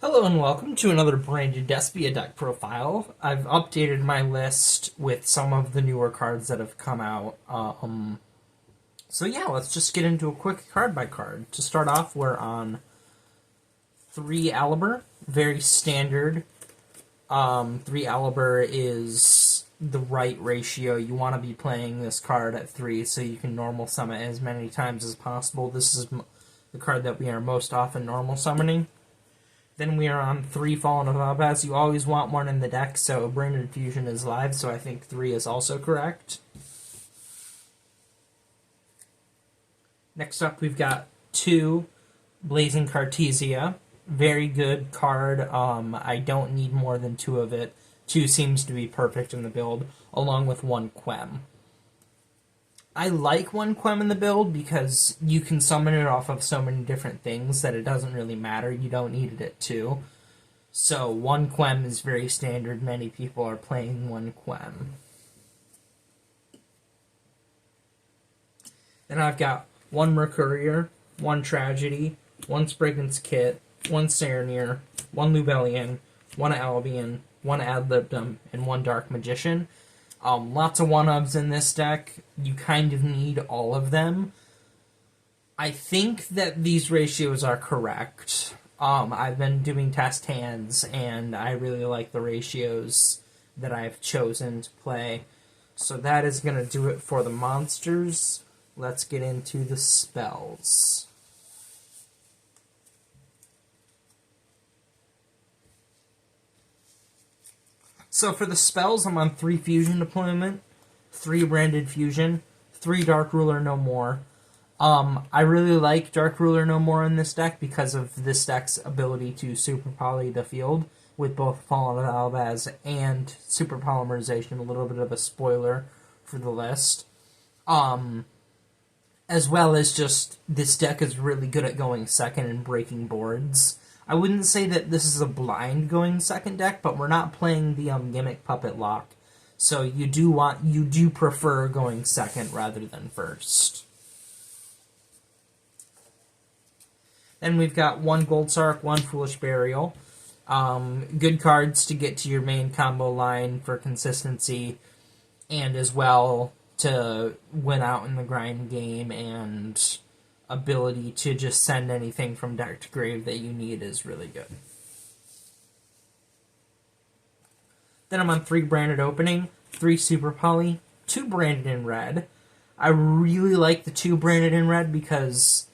Hello and welcome to another brand new Despia deck profile. I've updated my list with some of the newer cards that have come out. So yeah, let's just get into a quick card by card. To start off, we're on 3 Aliber, very standard. 3 Aliber is the right ratio. You want to be playing this card at 3 so you can normal summon it as many times as possible. This is the card that we are most often normal summoning. Then we are on 3 Fallen of Alabaz. You always want one in the deck, so Branded Fusion is live, so I think 3 is also correct. Next up, we've got 2 Blazing Cartesia. Very good card. I don't need more than 2 of it. 2 seems to be perfect in the build, along with 1 Quem. I like 1 Quem in the build because you can summon it off of so many different things that it doesn't really matter. You don't need it at 2. So 1 Quem is very standard. Many people are playing 1 Quem. Then I've got 1 Mercurier, 1 Tragedy, 1 Spriggan's Kit, 1 Serenir, 1 Lubellion, 1 Albion, 1 Ad-Libdom, and 1 Dark Magician. Lots of 1-ofs in this deck. You kind of need all of them. I think that these ratios are correct. I've been doing test hands, and I really like the ratios that I've chosen to play. So that is going to do it for the monsters. Let's get into the spells. So for the spells, I'm on 3 Fusion Deployment, 3 Branded Fusion, 3 Dark Ruler No More. I really like Dark Ruler No More in this deck because of this deck's ability to Super Poly the field with both Fallen of Alabaz and Super Polymerization, a little bit of a spoiler for the list. As well as just, this deck is really good at going second and breaking boards. I wouldn't say that this is a blind going second deck, but we're not playing the Gimmick Puppet Lock, so you do prefer going second rather than first. Then we've got 1 Gold Sark, 1 Foolish Burial. Good cards to get to your main combo line for consistency, and as well to win out in the grind game, and ability to just send anything from deck to grave that you need is really good. Then I'm on 3 Branded Opening, 3 Super Poly, 2 Branded in Red. I really like the 2 Branded in Red because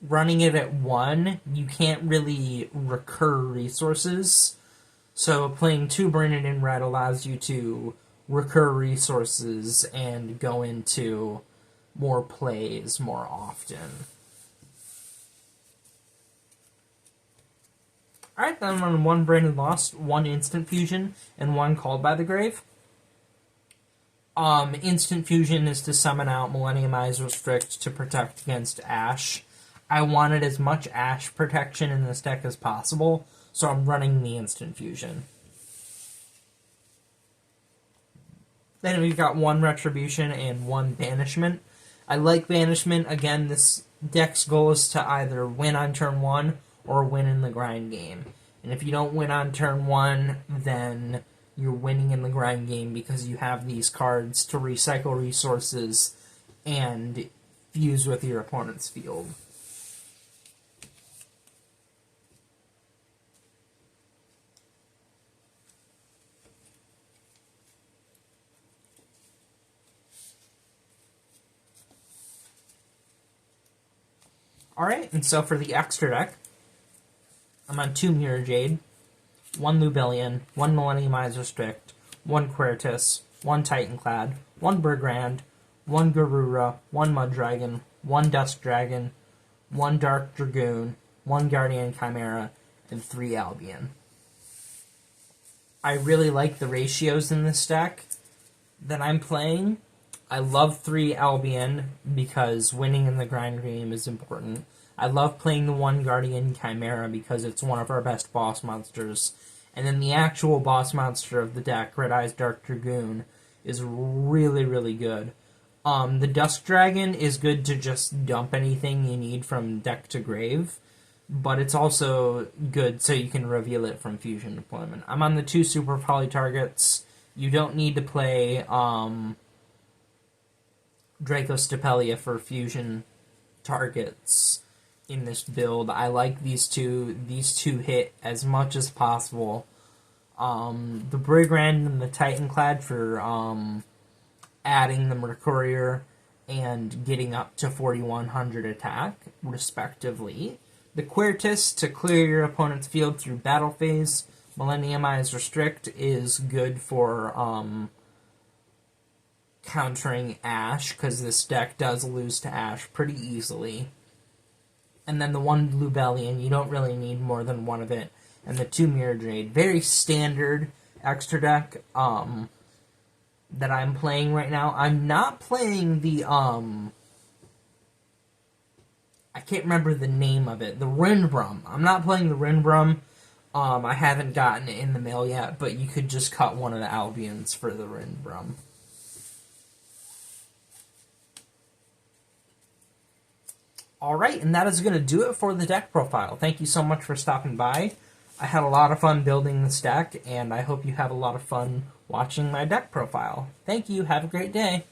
running it at 1, you can't really recur resources. So playing 2 Branded in Red allows you to recur resources and go into more plays more often. Alright, then I'm on 1 Branded Lost, 1 Instant Fusion, and 1 Called by the Grave. Instant Fusion is to summon out Millennium Eyes Restrict to protect against Ash. I wanted as much Ash protection in this deck as possible, so I'm running the Instant Fusion. Then we've got 1 Retribution and 1 Banishment. I like Banishment. Again, this deck's goal is to either win on turn 1 or win in the grind game. And if you don't win on turn 1, then you're winning in the grind game because you have these cards to recycle resources and fuse with your opponent's field. Alright, and so for the extra deck, I'm on 2 Mirror Jade, 1 Lubellion, 1 Millennium Eyes Restrict, 1 Quertus, 1 Titanclad, 1 Bergrand, 1 Garura, 1 Mud Dragon, 1 Dusk Dragon, 1 Dark Dragoon, 1 Guardian Chimera, and 3 Albion. I really like the ratios in this deck that I'm playing. I love 3 Albion because winning in the grind game is important. I love playing the 1 Guardian Chimera because it's one of our best boss monsters. And then the actual boss monster of the deck, Red Eyes Dark Dragoon, is really, really good. The Dusk Dragon is good to just dump anything you need from deck to grave. but it's also good so you can reveal it from fusion deployment. I'm on the 2 super poly targets. You don't need to play Dracostapelia for fusion targets in this build. I like these two. These two hit as much as possible. The Brigand and the Titanclad for adding the Mercurier and getting up to 4100 attack, respectively. The Quertus to clear your opponent's field through battle phase. Millenniumize Restrict is good for countering Ash, because this deck does lose to Ash pretty easily. And then the 1 Lubellion, you don't really need more than one of it. And the 2 Mirror Jade. Very standard extra deck that I'm playing right now. I'm not playing the, I can't remember the name of it. The Rinbrum. I'm not playing the Rinbrum. I haven't gotten it in the mail yet, but you could just cut one of the Albions for the Rinbrum. Alright, and that is going to do it for the deck profile. Thank you so much for stopping by. I had a lot of fun building this deck, and I hope you have a lot of fun watching my deck profile. Thank you. Have a great day.